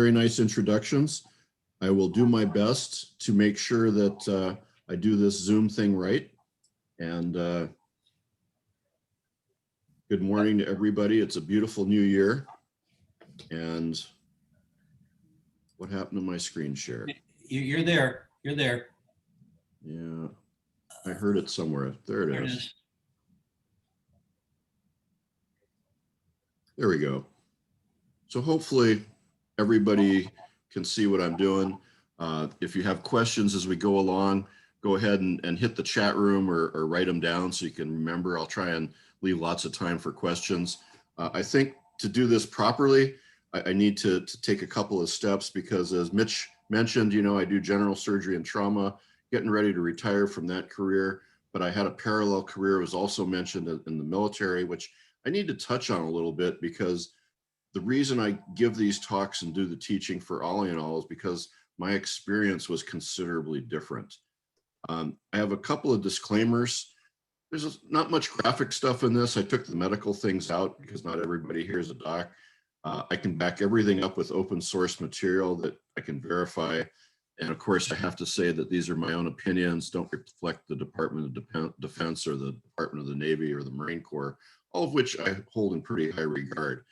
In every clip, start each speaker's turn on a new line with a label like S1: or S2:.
S1: Very nice introductions. I will do my best to make sure that I do this Zoom thing right. And good morning to everybody. It's a beautiful new year. And what happened to my screen share?
S2: You're there. You're there.
S1: Yeah, I heard it somewhere. There it is. There we go. So hopefully everybody can see what I'm doing. If you have questions as we go along, go ahead and hit the chat room or write them down so you can remember. I'll try and leave lots of time for questions. I think to do this properly, I need to take a couple of steps because as Mitch mentioned, you know, I do general surgery and trauma, getting ready to retire from that career, but I had a parallel career, was also mentioned in the military, which I need to touch on a little bit because the reason I give these talks and do the teaching for Ollie and all is because my experience was considerably different. I have a couple of disclaimers. There's not much graphic stuff in this. I took the medical things out because not everybody here is a doc. I can back everything up with open source material that I can verify. And of course, I have to say that these are my own opinions, don't reflect the Department of Defense or the Department of the Navy or the Marine Corps, all of which I hold in pretty high regard.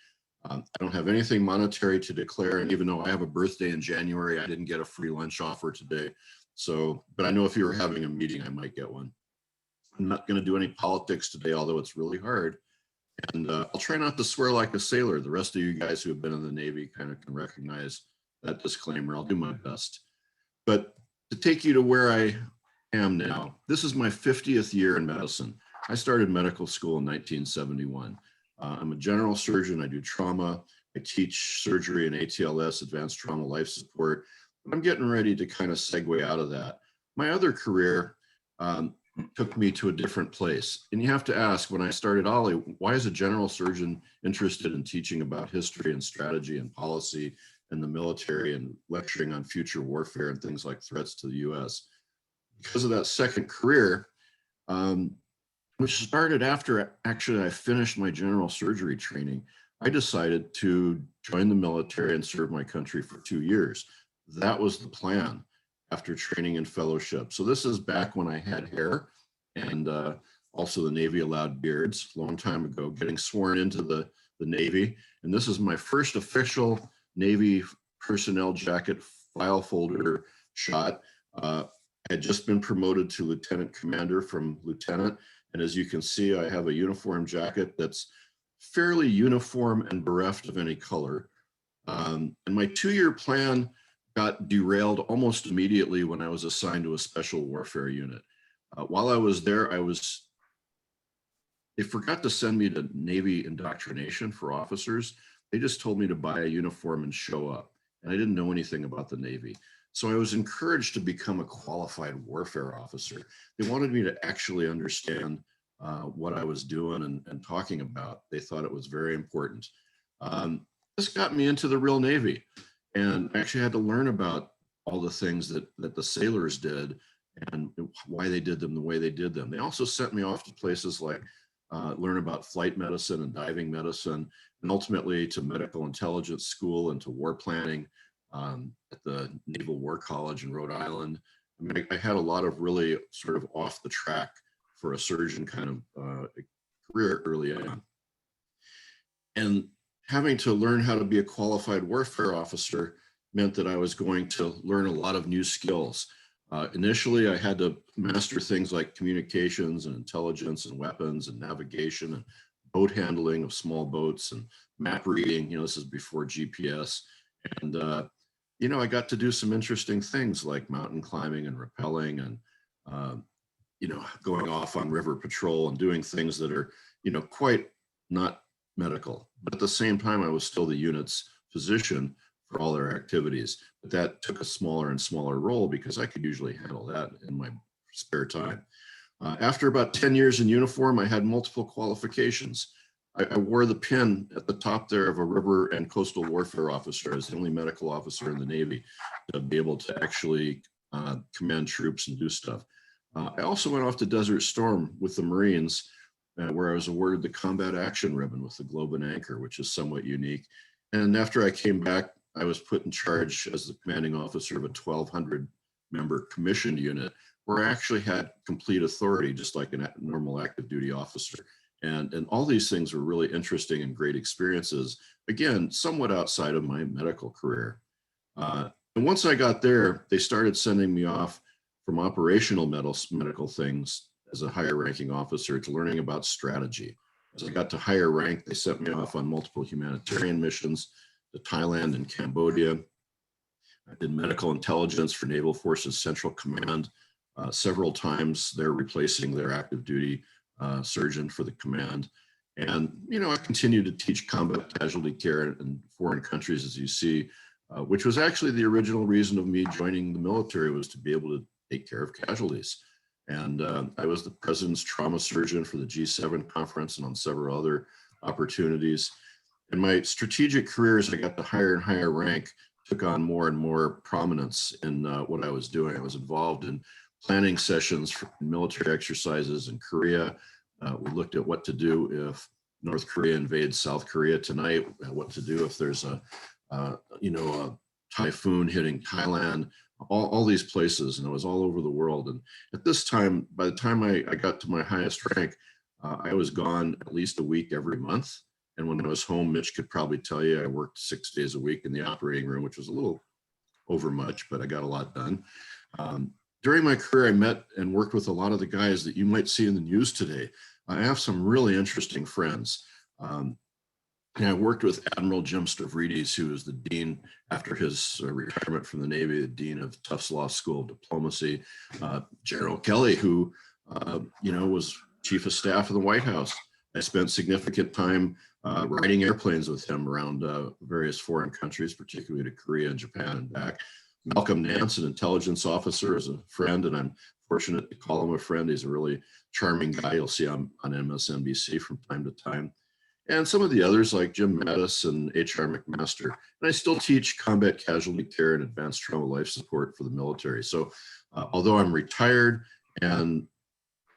S1: I don't have anything monetary to declare, and even though I have a birthday in January, I didn't get a free lunch offer today. So, but I know if you were having a meeting, I might get one. I'm not going to do any politics today, although it's really hard. And I'll try not to swear like a sailor. The rest of you guys who have been in the Navy kind of can recognize that disclaimer. I'll do my best. But to take you to where I am now, this is my 50th year in medicine. I started medical school in 1971. I'm a general surgeon. I do trauma. I teach surgery and ATLS, advanced trauma life support. But I'm getting ready to kind of segue out of that. My other career took me to a different place. And you have to ask, when I started Ollie, why is a general surgeon interested in teaching about history and strategy and policy and the military and lecturing on future warfare and things like threats to the US? Because of that second career, which started after actually I finished my general surgery training, I decided to join the military and serve my country for 2 years. That was the plan after training and fellowship. So this is back when I had hair and also the Navy allowed beards a long time ago, getting sworn into the Navy. And this is my first official Navy personnel jacket file folder shot. I had just been promoted to lieutenant commander from lieutenant. And as you can see, I have a uniform jacket that's fairly uniform and bereft of any color. And my 2-year plan got derailed almost immediately when I was assigned to a special warfare unit. While I was there, they forgot to send me to Navy indoctrination for officers. They just told me to buy a uniform and show up. And I didn't know anything about the Navy. So I was encouraged to become a qualified warfare officer. They wanted me to actually understand what I was doing and talking about. They thought it was very important. This got me into the real Navy. And I actually had to learn about all the things that the sailors did and why they did them the way they did them. They also sent me off to places like learn about flight medicine and diving medicine, and ultimately to medical intelligence school and to war planning at the Naval War College in Rhode Island. I mean, I had a lot of really sort of off the track for a surgeon kind of career early on. And having to learn how to be a qualified warfare officer meant that I was going to learn a lot of new skills. Initially, I had to master things like communications and intelligence and weapons and navigation and boat handling of small boats and map reading. You know, this is before GPS. And, you know, I got to do some interesting things like mountain climbing and rappelling and, you know, going off on river patrol and doing things that are, you know, quite not medical. But at the same time, I was still the unit's physician for all their activities. But that took a smaller and smaller role because I could usually handle that in my spare time. After about 10 years in uniform, I had multiple qualifications. I wore the pin at the top there of a river and coastal warfare officer as the only medical officer in the Navy to be able to actually command troops and do stuff. I also went off to Desert Storm with the Marines, where I was awarded the Combat Action Ribbon with the Globe and Anchor, which is somewhat unique. And after I came back, I was put in charge as the commanding officer of a 1,200 member commissioned unit where I actually had complete authority, just like a normal active duty officer. And all these things were really interesting and great experiences, again, somewhat outside of my medical career. And once I got there, they started sending me off from operational medical things as a higher ranking officer to learning about strategy. As I got to higher rank, they sent me off on multiple humanitarian missions to Thailand and Cambodia. I did medical intelligence for Naval Forces Central Command several times. They're replacing their active duty surgeon for the command. And, you know, I continued to teach combat casualty care in foreign countries, as you see, which was actually the original reason of me joining the military, was to be able to take care of casualties. And I was the president's trauma surgeon for the G7 conference and on several other opportunities. In my strategic career, as I got to higher and higher rank, took on more and more prominence in what I was doing. I was involved in planning sessions for military exercises in Korea. We looked at what to do if North Korea invades South Korea tonight, what to do if there's a typhoon hitting Thailand, all these places, and it was all over the world. And at this time, by the time I got to my highest rank, I was gone at least a week every month. And when I was home, Mitch could probably tell you, I worked 6 days a week in the operating room, which was a little over much, but I got a lot done. During my career, I met and worked with a lot of the guys that you might see in the news today. I have some really interesting friends. And I worked with Admiral Jim Stavridis, who was the dean after his retirement from the Navy, the dean of Tufts Law School of Diplomacy. General Kelly, who was chief of staff of the White House. I spent significant time riding airplanes with him around various foreign countries, particularly to Korea and Japan and back. Malcolm Nance, an intelligence officer, is a friend, and I'm fortunate to call him a friend. He's a really charming guy. You'll see him on MSNBC from time to time. And some of the others like Jim Mattis and H.R. McMaster. And I still teach combat casualty care and advanced trauma life support for the military. So although I'm retired and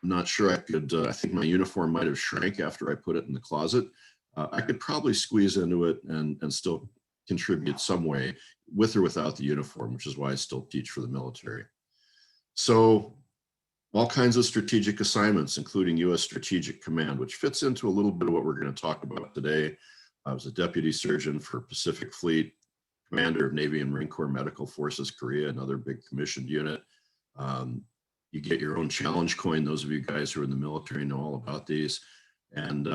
S1: not sure I could, I think my uniform might have shrank after I put it in the closet, I could probably squeeze into it and still contribute some way with or without the uniform, which is why I still teach for the military. So all kinds of strategic assignments, including U.S. Strategic Command, which fits into a little bit of what we're going to talk about today. I was a deputy surgeon for Pacific Fleet, commander of Navy and Marine Corps Medical Forces Korea, another big commissioned unit. You get your own challenge coin. Those of you guys who are in the military know all about these. And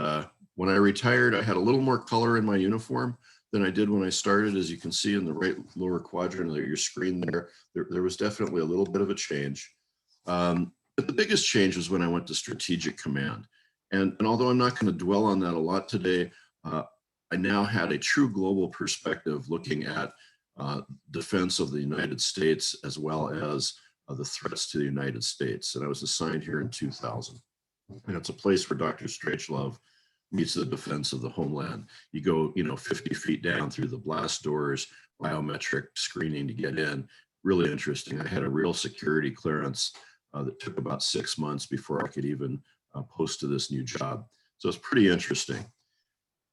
S1: when I retired, I had a little more color in my uniform than I did when I started. As you can see in the right lower quadrant of your screen there was definitely a little bit of a change. But the biggest change was when I went to Strategic Command. And although I'm not going to dwell on that a lot today, I now had a true global perspective looking at defense of the United States as well as the threats to the United States. And I was assigned here in 2000. And it's a place where Dr. Strangelove meets the defense of the homeland. You go, 50 feet down through the blast doors, biometric screening to get in. Really interesting. I had a real security clearance that took about 6 months before I could even post to this new job. So it's pretty interesting.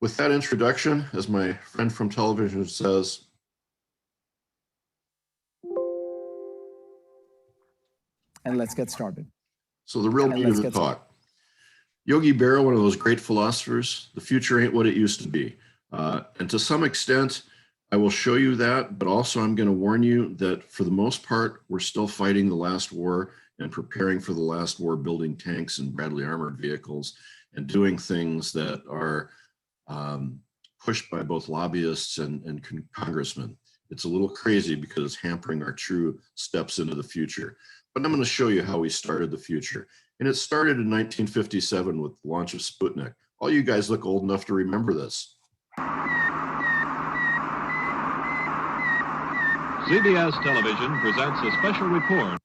S1: With that introduction, as my friend from television says,
S3: and let's get started.
S1: So the real meat of the talk. Yogi Berra, one of those great philosophers, the future ain't what it used to be. And to some extent, I will show you that, but also I'm going to warn you that for the most part, we're still fighting the last war and preparing for the last war, building tanks and Bradley armored vehicles and doing things that are pushed by both lobbyists and congressmen. It's a little crazy because it's hampering our true steps into the future. But I'm going to show you how we started the future. And it started in 1957 with the launch of Sputnik. All you guys look old enough to remember this.
S4: CBS Television presents a special report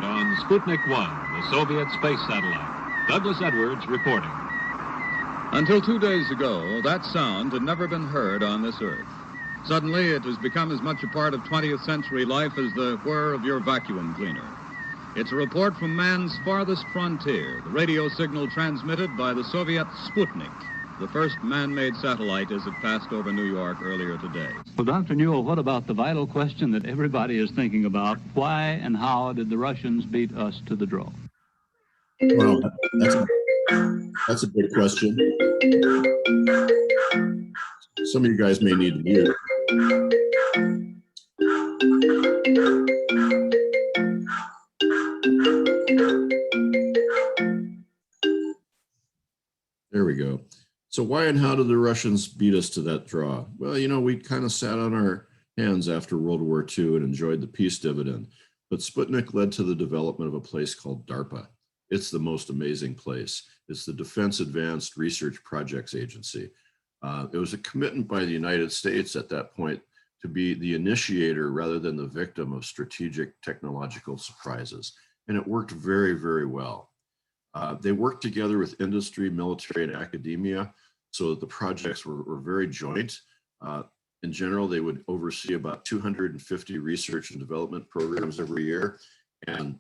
S4: on Sputnik 1, the Soviet space satellite. Douglas Edwards reporting.
S5: Until 2 days ago, that sound had never been heard on this earth. Suddenly, it has become as much a part of 20th century life as the whir of your vacuum cleaner. It's a report from man's farthest frontier, the radio signal transmitted by the Soviet Sputnik. the first man-made satellite as it passed over New York earlier today.
S6: Well, Dr. Newell, what about the vital question that everybody is thinking about? Why and how did the Russians beat us to the draw?
S1: Well, that's a good question. Some of you guys may need to mute. There we go. So why and how did the Russians beat us to that draw? Well, you know, we kind of sat on our hands after World War II and enjoyed the peace dividend. But Sputnik led to the development of a place called DARPA. It's the most amazing place. It's the Defense Advanced Research Projects Agency. It was a commitment by the United States at that point to be the initiator rather than the victim of strategic technological surprises. And it worked very, very well. They worked together with industry, military, and academia so that the projects were very joint. In general, they would oversee about 250 research and development programs every year. And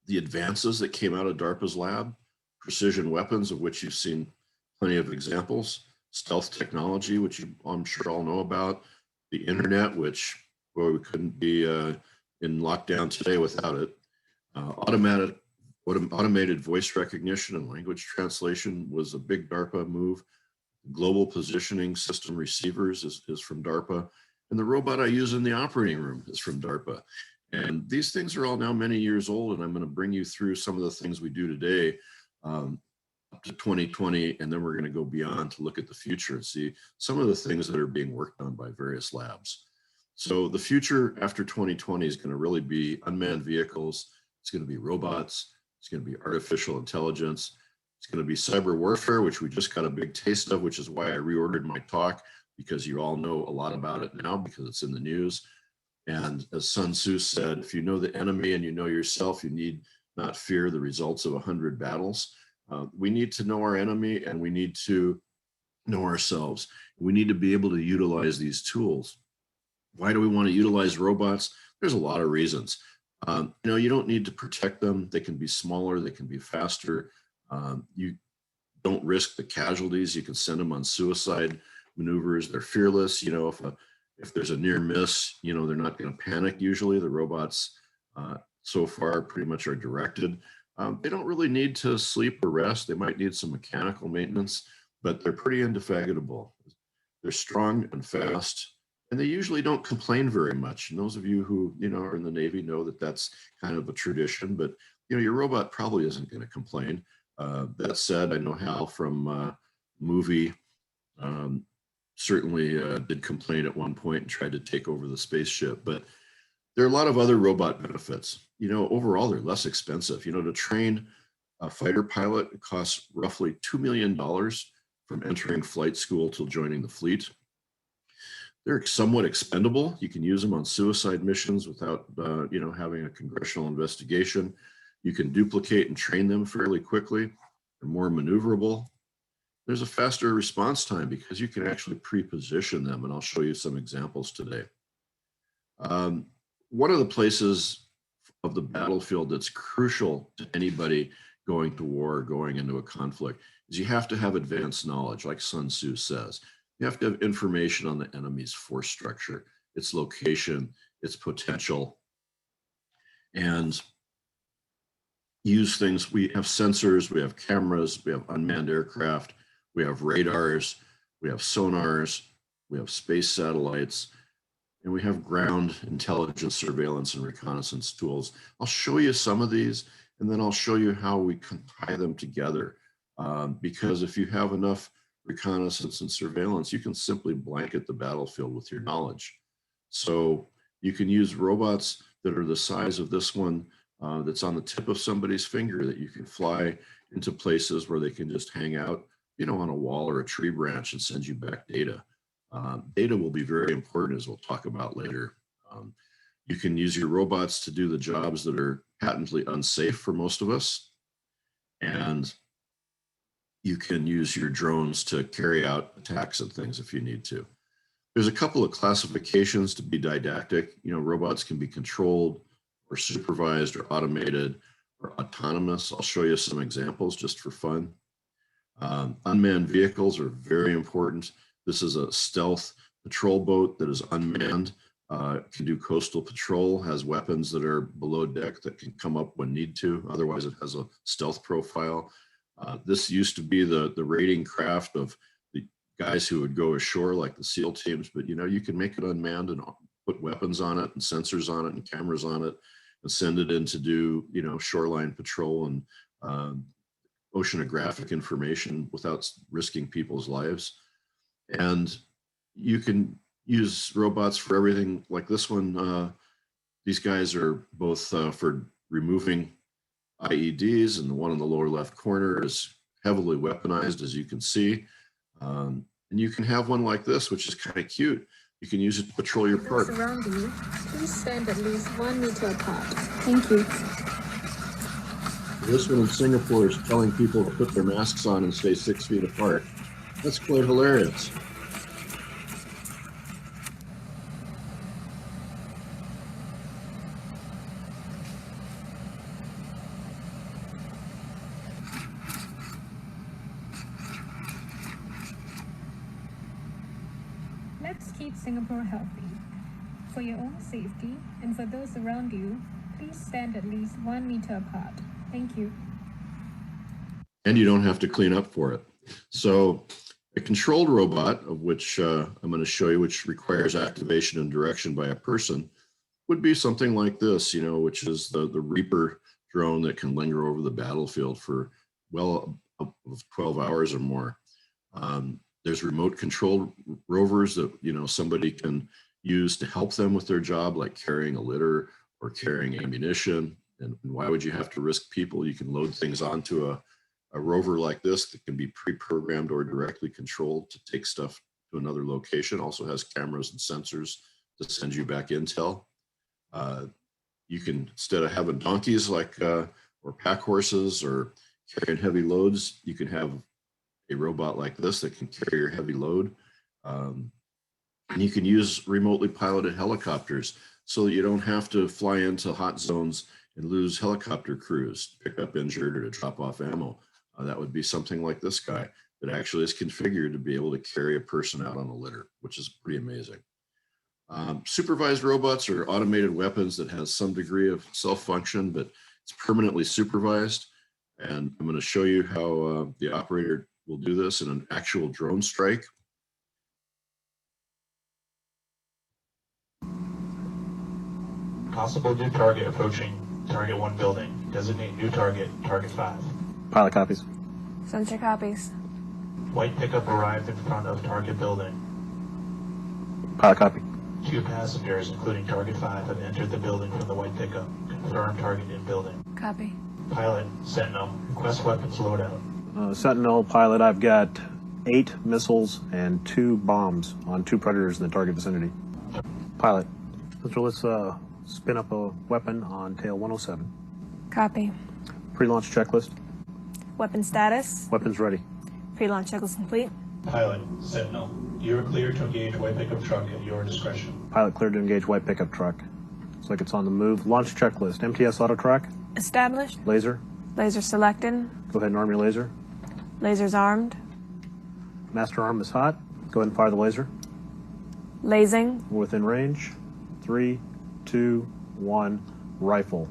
S1: the advances that came out of DARPA's lab, precision weapons, of which you've seen plenty of examples, stealth technology, which I'm sure all know about, the internet, which, boy, we couldn't be in lockdown today without it, automated voice recognition and language translation was a big DARPA move. Global positioning system receivers is from DARPA. And the robot I use in the operating room is from DARPA. And these things are all now many years old, and I'm going to bring you through some of the things we do today up to 2020, and then we're going to go beyond to look at the future and see some of the things that are being worked on by various labs. So the future after 2020 is going to really be unmanned vehicles. It's going to be robots. It's going to be artificial intelligence. It's going to be cyber warfare, which we just got a big taste of, which is why I reordered my talk, because you all know a lot about it now because it's in the news. And as Sun Tzu said, if you know the enemy and you know yourself, you need not fear the results of 100 battles. We need to know our enemy and we need to know ourselves. We need to be able to utilize these tools. Why do we want to utilize robots? There's a lot of reasons. You don't need to protect them. They can be smaller, they can be faster. You don't risk the casualties. You can send them on suicide maneuvers. They're fearless. If there's a near miss, they're not going to panic usually. The robots so far pretty much are directed. They don't really need to sleep or rest. They might need some mechanical maintenance, but they're pretty indefatigable. They're strong and fast, and they usually don't complain very much. And those of you who, are in the Navy know that that's kind of a tradition, but, your robot probably isn't going to complain. That said, I know Hal from movie certainly did complain at one point and tried to take over the spaceship, but there are a lot of other robot benefits. Overall, they're less expensive. To train a fighter pilot, it costs roughly $2 million from entering flight school till joining the fleet. They're somewhat expendable. You can use them on suicide missions without, having a congressional investigation. You can duplicate and train them fairly quickly. They're more maneuverable. There's a faster response time because you can actually pre-position them, and I'll show you some examples today. One of the places of the battlefield that's crucial to anybody going to war or going into a conflict is you have to have advanced knowledge, like Sun Tzu says. You have to have information on the enemy's force structure, its location, its potential, and use things. We have sensors, we have cameras, we have unmanned aircraft, we have radars, we have sonars, we have space satellites, and we have ground intelligence, surveillance, and reconnaissance tools. I'll show you some of these, and then I'll show you how we can tie them together. Because if you have enough reconnaissance and surveillance, you can simply blanket the battlefield with your knowledge. So you can use robots that are the size of this one that's on the tip of somebody's finger that you can fly into places where they can just hang out, on a wall or a tree branch and send you back data. Data will be very important, as we'll talk about later. You can use your robots to do the jobs that are patently unsafe for most of us. And you can use your drones to carry out attacks and things if you need to. There's a couple of classifications to be didactic. Robots can be controlled or supervised or automated or autonomous. I'll show you some examples just for fun. Unmanned vehicles are very important. This is a stealth patrol boat that is unmanned, can do coastal patrol, has weapons that are below deck that can come up when need to. Otherwise, it has a stealth profile. This used to be the raiding craft of the guys who would go ashore, like the SEAL teams, but you can make it unmanned and put weapons on it and sensors on it and cameras on it and send it in to do, shoreline patrol and oceanographic information without risking people's lives. And you can use robots for everything like this one. These guys are both for removing IEDs, and the one in the lower left corner is heavily weaponized, as you can see. And you can have one like this, which is kind of cute. You can use it to patrol your park.
S7: Around you, please stand at least 1 meter apart. Thank you.
S1: This one in Singapore is telling people to put their masks on and stay 6 feet apart. That's quite hilarious.
S7: Let's keep Singapore healthy. For your own safety and for those around you, please stand at least 1 meter apart. Thank you.
S1: And you don't have to clean up for it. So a controlled robot, of which I'm going to show you, which requires activation and direction by a person, would be something like this, which is the Reaper drone that can linger over the battlefield for well up of 12 hours or more. There's remote controlled rovers that, somebody can use to help them with their job, like carrying a litter or carrying ammunition. And why would you have to risk people? You can load things onto a rover like this that can be pre-programmed or directly controlled to take stuff to another location. Also has cameras and sensors to send you back intel. You can, instead of having donkeys or pack horses or carrying heavy loads, you can have a robot like this that can carry your heavy load. And you can use remotely piloted helicopters so that you don't have to fly into hot zones and lose helicopter crews to pick up injured or to drop off ammo. That would be something like this guy that actually is configured to be able to carry a person out on a litter, which is pretty amazing. Supervised robots are automated weapons that has some degree of self-function, but it's permanently supervised. And I'm going to show you how the operator will do this in an actual drone strike.
S8: Possible new target approaching target 1 building. Designate new target, target 5.
S3: Pilot copies.
S9: Sensor copies.
S8: White pickup arrived in front of target building.
S3: Pilot copy.
S8: 2 passengers, including target 5, have entered the building from the white pickup. Confirm target in building.
S9: Copy.
S8: Pilot, Sentinel, request weapons loadout.
S10: Sentinel, pilot, I've got 8 missiles and 2 bombs on 2 predators in the target vicinity. Pilot, let's spin up a weapon on tail 107.
S9: Copy.
S10: Pre-launch checklist.
S9: Weapon status.
S10: Weapons ready.
S9: Pre-launch checklist complete.
S8: Pilot, Sentinel, you are clear to engage white pickup truck at your discretion.
S10: Pilot cleared to engage white pickup truck. Looks like it's on the move. Launch checklist. MTS auto track.
S9: Established.
S10: Laser.
S9: Laser selected.
S10: Go ahead and arm your laser.
S9: Laser's armed.
S10: Master arm is hot. Go ahead and fire the laser.
S9: Lasing.
S10: We're within range. 3, 2, 1. Rifle.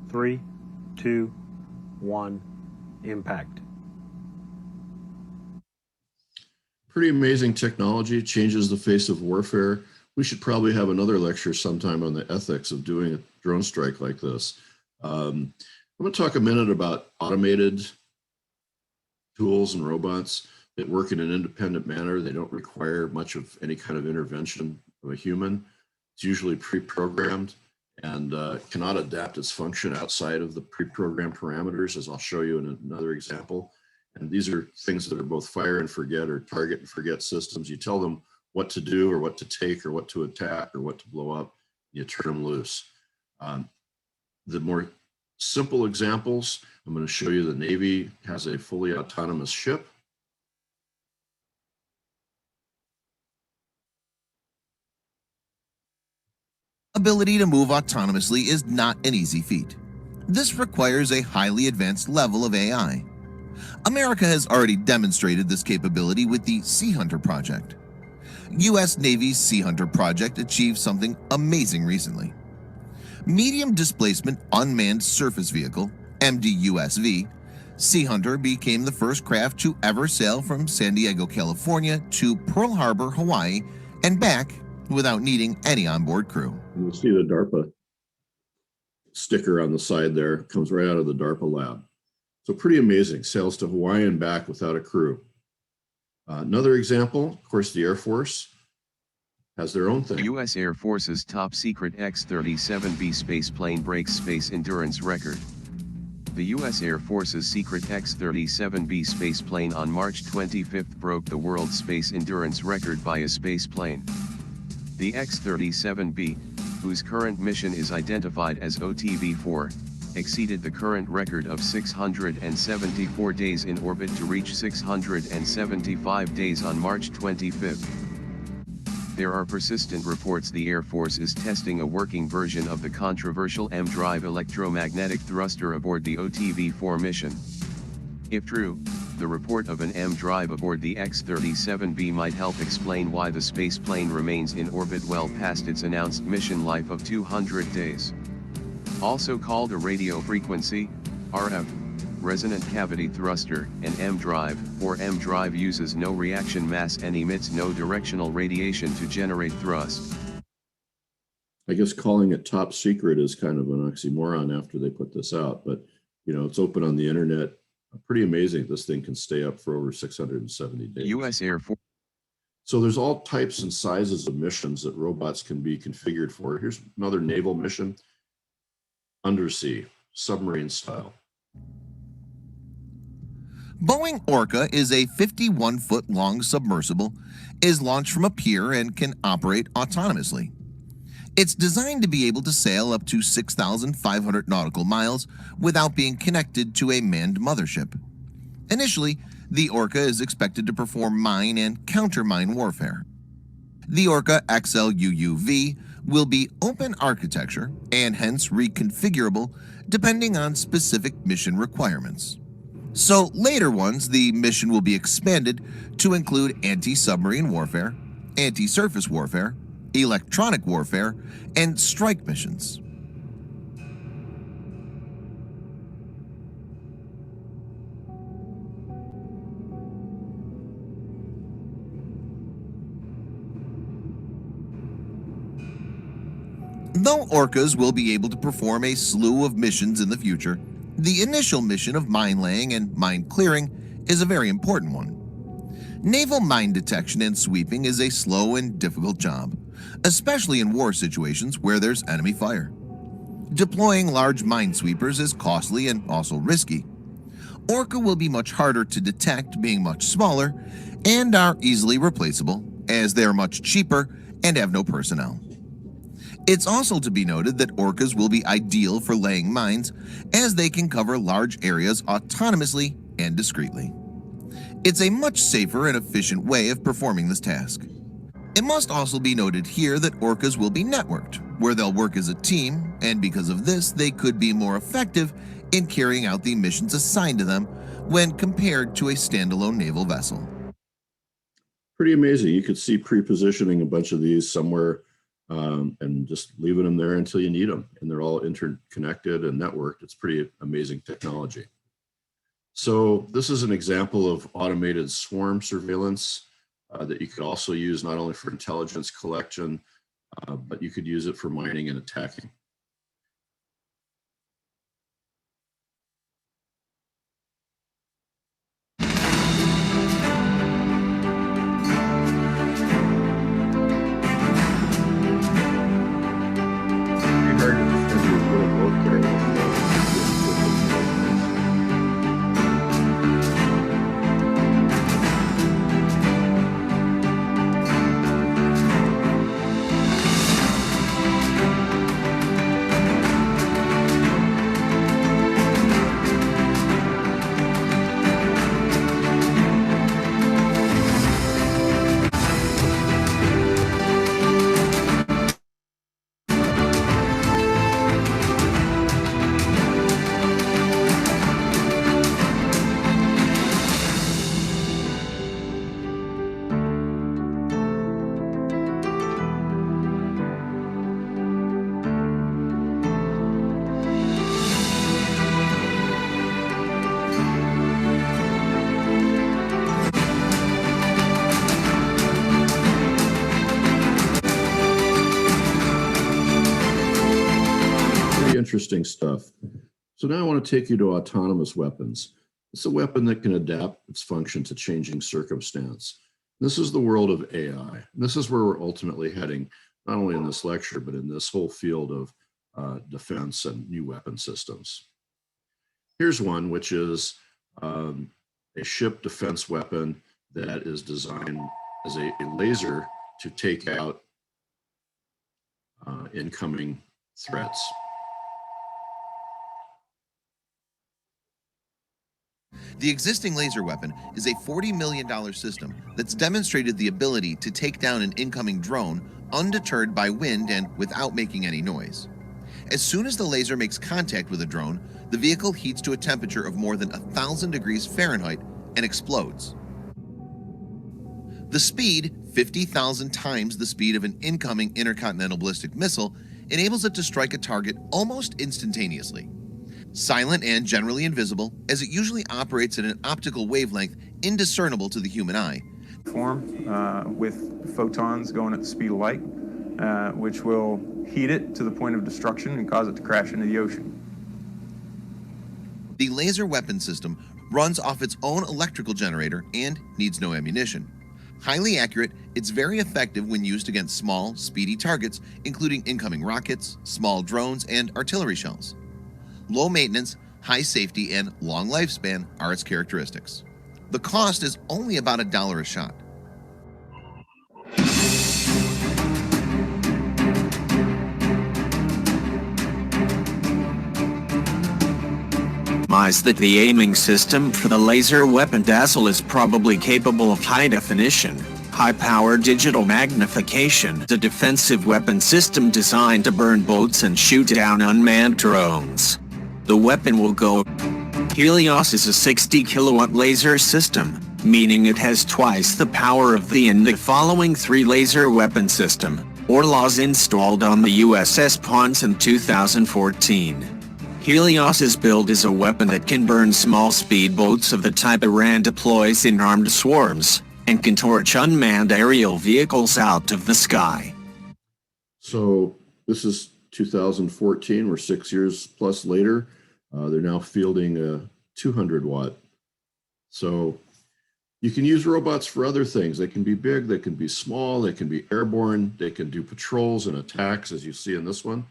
S10: 3, 2, 1. Impact.
S1: Pretty amazing technology, changes the face of warfare. We should probably have another lecture sometime on the ethics of doing a drone strike like this. I'm going to talk a minute about automated tools and robots that work in an independent manner. They don't require much of any kind of intervention of a human. It's usually pre-programmed and cannot adapt its function outside of the pre-programmed parameters, as I'll show you in another example. And these are things that are both fire and forget or target and forget systems. You tell them what to do or what to take or what to attack or what to blow up, you turn them loose. The more simple examples, I'm going to show you the Navy has a fully autonomous ship.
S11: Ability to move autonomously is not an easy feat. This requires a highly advanced level of AI. America has already demonstrated this capability with the Sea Hunter project. U.S. Navy's Sea Hunter project achieved something amazing recently. Medium Displacement Unmanned Surface Vehicle, MDUSV, Sea Hunter became the first craft to ever sail from San Diego, California to Pearl Harbor, Hawaii, and back without needing any onboard crew.
S1: You see the DARPA sticker on the side there, comes right out of the DARPA lab. So pretty amazing, sails to Hawaii and back without a crew. Another example, of course, the Air Force has their own thing.
S12: The U.S. Air Force's top secret X-37B spaceplane breaks space endurance record. The U.S. Air Force's secret X-37B spaceplane on March 25 broke the world space endurance record by a spaceplane. The X-37B, whose current mission is identified as OTV-4, exceeded the current record of 674 days in orbit to reach 675 days on March 25. There are persistent reports the Air Force is testing a working version of the controversial M-Drive electromagnetic thruster aboard the OTV-4 mission. If true, the report of an M-Drive aboard the X-37B might help explain why the spaceplane remains in orbit well past its announced mission life of 200 days. Also called a radio frequency, RF, resonant cavity thruster, and M-Drive, or M-Drive uses no reaction mass and emits no directional radiation to generate thrust.
S1: I guess calling it top secret is kind of an oxymoron after they put this out, but you know, it's open on the internet. Pretty amazing this thing can stay up for over 670 days.
S12: U.S. Air Force.
S1: So there's all types and sizes of missions that robots can be configured for. Here's another naval mission. Undersea, submarine style.
S11: Boeing Orca is a 51-foot-long submersible, is launched from a pier and can operate autonomously. It's designed to be able to sail up to 6,500 nautical miles without being connected to a manned mothership. Initially, the Orca is expected to perform mine and counter-mine warfare. The Orca XLUUV will be open architecture and hence reconfigurable depending on specific mission requirements. So later ones, the mission will be expanded to include anti-submarine warfare, anti-surface warfare, electronic warfare, and strike missions. Though Orcas will be able to perform a slew of missions in the future, the initial mission of mine laying and mine clearing is a very important one. Naval mine detection and sweeping is a slow and difficult job, especially in war situations where there's enemy fire. Deploying large minesweepers is costly and also risky. Orca will be much harder to detect, being much smaller, and are easily replaceable, as they are much cheaper and have no personnel. It's also to be noted that Orcas will be ideal for laying mines, as they can cover large areas autonomously and discreetly. It's a much safer and efficient way of performing this task. It must also be noted here that Orcas will be networked, where they'll work as a team, and because of this, they could be more effective in carrying out the missions assigned to them when compared to a standalone naval vessel.
S1: Pretty amazing. You could see pre-positioning a bunch of these somewhere and just leaving them there until you need them. And they're all interconnected and networked. It's pretty amazing technology. So this is an example of automated swarm surveillance that you could also use not only for intelligence collection, but you could use it for mining and attacking. interesting stuff. So now I want to take you to autonomous weapons. It's a weapon that can adapt its function to changing circumstance. This is the world of AI. This is where we're ultimately heading, not only in this lecture, but in this whole field of defense and new weapon systems. Here's one, which is a ship defense weapon that is designed as a laser to take out incoming threats.
S11: The existing laser weapon is a $40 million system that's demonstrated the ability to take down an incoming drone undeterred by wind and without making any noise. As soon as the laser makes contact with a drone, the vehicle heats to a temperature of more than 1,000 degrees Fahrenheit and explodes. The speed, 50,000 times the speed of an incoming intercontinental ballistic missile, enables it to strike a target almost instantaneously. Silent and generally invisible, as it usually operates at an optical wavelength indiscernible to the human eye.
S13: With photons going at the speed of light, which will heat it to the point of destruction and cause it to crash into the ocean.
S11: The laser weapon system runs off its own electrical generator and needs no ammunition. Highly accurate, it's very effective when used against small, speedy targets, including incoming rockets, small drones, and artillery shells. Low maintenance, high safety, and long lifespan are its characteristics. The cost is only about $1 a shot.
S14: That the aiming system for the laser weapon Dazzle is probably capable of high definition, high-power digital magnification. The defensive weapon system designed to burn boats and shoot down unmanned drones. The weapon will go. Helios is a 60-kilowatt laser system, meaning it has twice the power of the following 3 laser weapon system, Orlaws, installed on the USS Ponce in 2014. Helios's build is a weapon that can burn small speedboats of the type Iran deploys in armed swarms, and can torch unmanned aerial vehicles out of the sky.
S1: So this is 2014, we're 6 years plus later. They're now fielding a 200-watt. So you can use robots for other things. They can be big, they can be small, they can be airborne, they can do patrols and attacks, as you see in this one.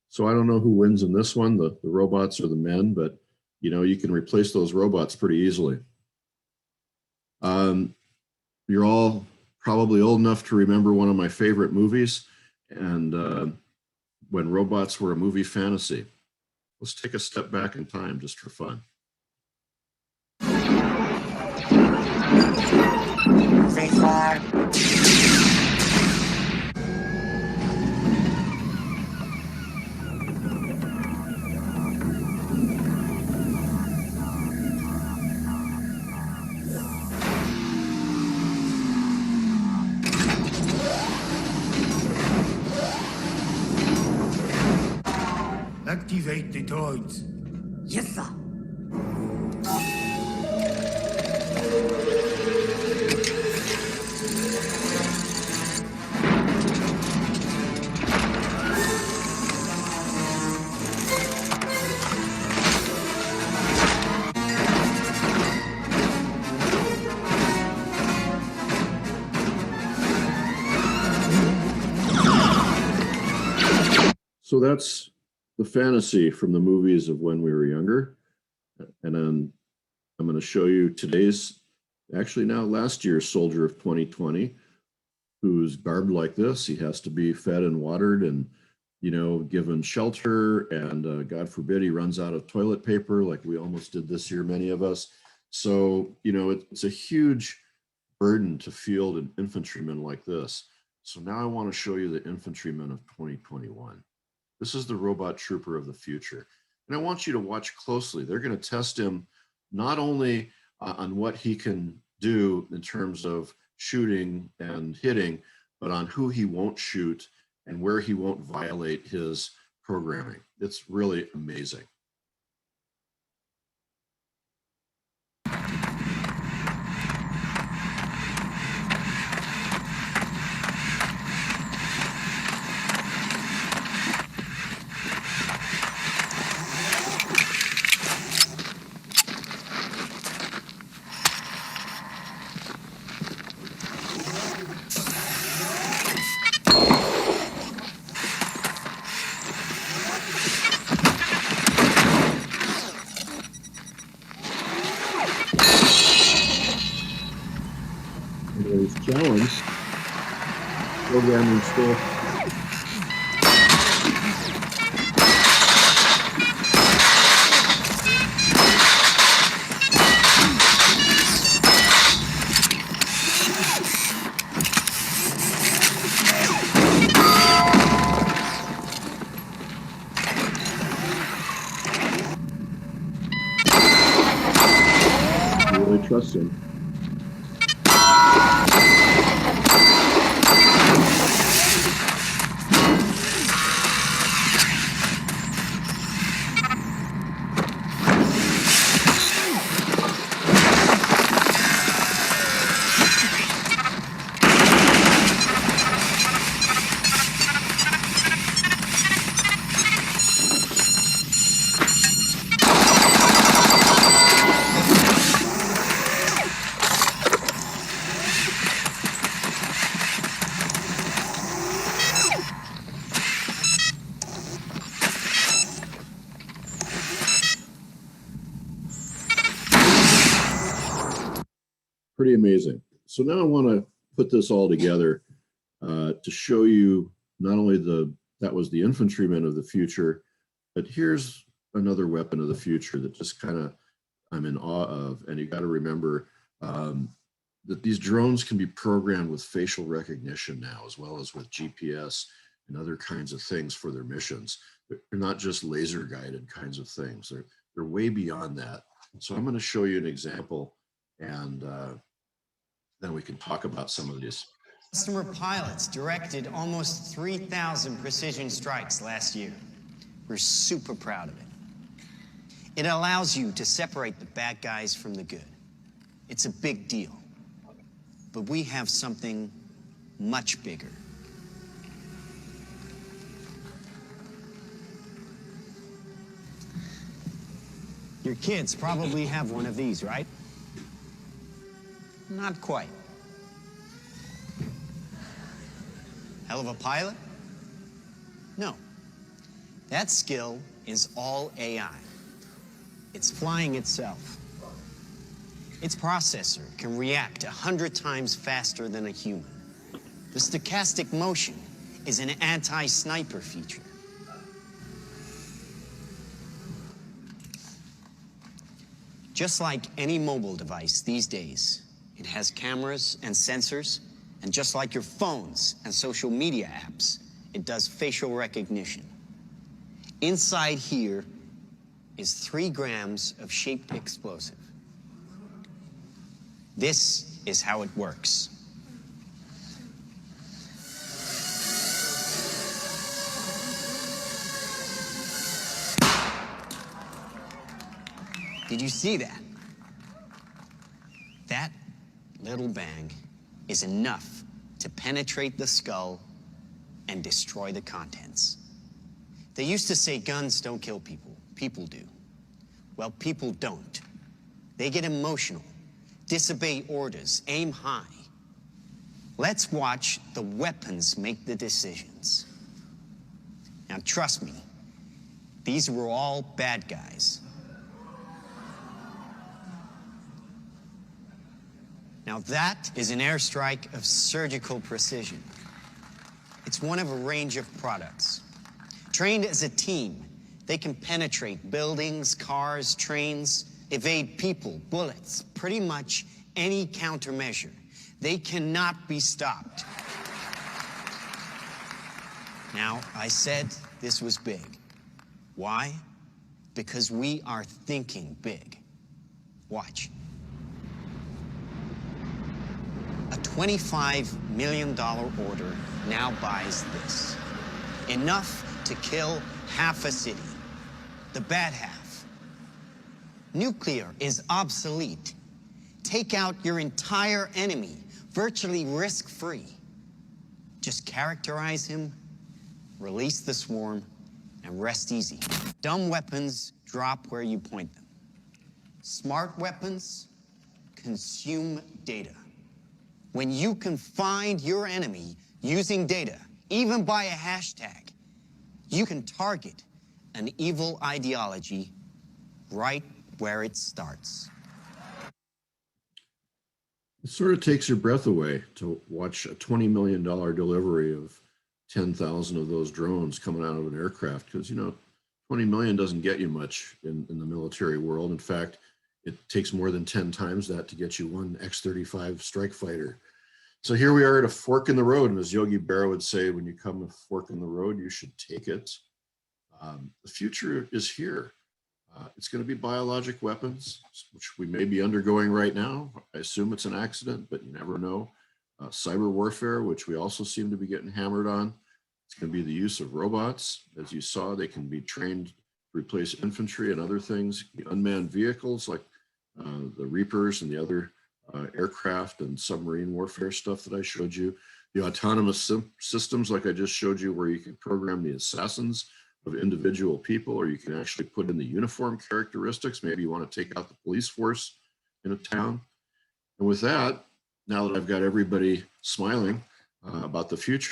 S1: So I don't know who wins in this one, the robots or the men, but you know, you can replace those robots pretty easily. You're all probably old enough to remember one of my favorite movies, and when robots were a movie fantasy. Let's take a step back in time just for fun.
S15: Activate the droids. Yes, sir.
S1: So that's the fantasy from the movies of when we were younger. And then I'm going to show you today's, actually now last year's soldier of 2020, who's garbed like this. He has to be fed and watered and, you know, given shelter, and God forbid he runs out of toilet paper like we almost did this year, many of us. So, you know, it's a huge burden to field an infantryman like this. So now I want to show you the infantryman of 2021. This is the robot trooper of the future. And I want you to watch closely. They're going to test him not only on what he can do in terms of shooting and hitting, but on who he won't shoot and where he won't violate his programming. It's really amazing. There's challenge programming still. Really trust him. Pretty amazing. So now I want to put this all together to show you not only that was the infantryman of the future, but here's another weapon of the future that just kind of I'm in awe of. And you got to remember that these drones can be programmed with facial recognition now, as well as with GPS and other kinds of things for their missions. They're not just laser guided kinds of things. They're way beyond that. So I'm going to show you an example, and then we can talk about some of these.
S16: Customer pilots directed almost 3,000 precision strikes last year. We're super proud of it. It allows you to separate the bad guys from the good. It's a big deal. But we have something much bigger. Your kids probably have one of these, right? Not quite. Hell of a pilot? No. That skill is all AI. It's flying itself. Its processor can react 100 times faster than a human. The stochastic motion is an anti-sniper feature. Just like any mobile device these days, it has cameras and sensors, and just like your phones and social media apps, it does facial recognition. Inside here is 3 grams of shaped explosive. This is how it works. Did you see that? That little bang is enough to penetrate the skull and destroy the contents. They used to say guns don't kill people, people do. Well, people don't. They get emotional, disobey orders, aim high. Let's watch the weapons make the decisions. Now, trust me, these were all bad guys. Now that is an airstrike of surgical precision. It's one of a range of products. Trained as a team, they can penetrate buildings, cars, trains, evade people, bullets, pretty much any countermeasure. They cannot be stopped. Now, I said this was big. Why? Because we are thinking big. Watch. A $25 million order now buys this. enough to kill half a city. The bad half. Nuclear is obsolete. Take out your entire enemy, virtually risk-free. Just characterize him, release the swarm, and rest easy. Dumb weapons drop where you point them. Smart weapons consume data. When you can find your enemy using data, even by a hashtag, you can target an evil ideology right where it starts.
S1: It sort of takes your breath away to watch a $20 million delivery of 10,000 of those drones coming out of an aircraft, because, you know, 20 million doesn't get you much in the military world. In fact, it takes more than 10 times that to get you one X-35 strike fighter. So here we are at a fork in the road. And as Yogi Berra would say, when you come to a fork in the road, you should take it. The future is here. It's going to be biologic weapons, which we may be undergoing right now. I assume it's an accident, but you never know. Cyber warfare, which we also seem to be getting hammered on. It's going to be the use of robots. As you saw, they can be trained to replace infantry and other things. The unmanned vehicles like the Reapers and the other aircraft and submarine warfare stuff that I showed you. The autonomous systems like I just showed you, where you can program the assassins of individual people, or you can actually put in the uniform characteristics. Maybe you want to take out the police force in a town. And with that, now that I've got everybody smiling about the future,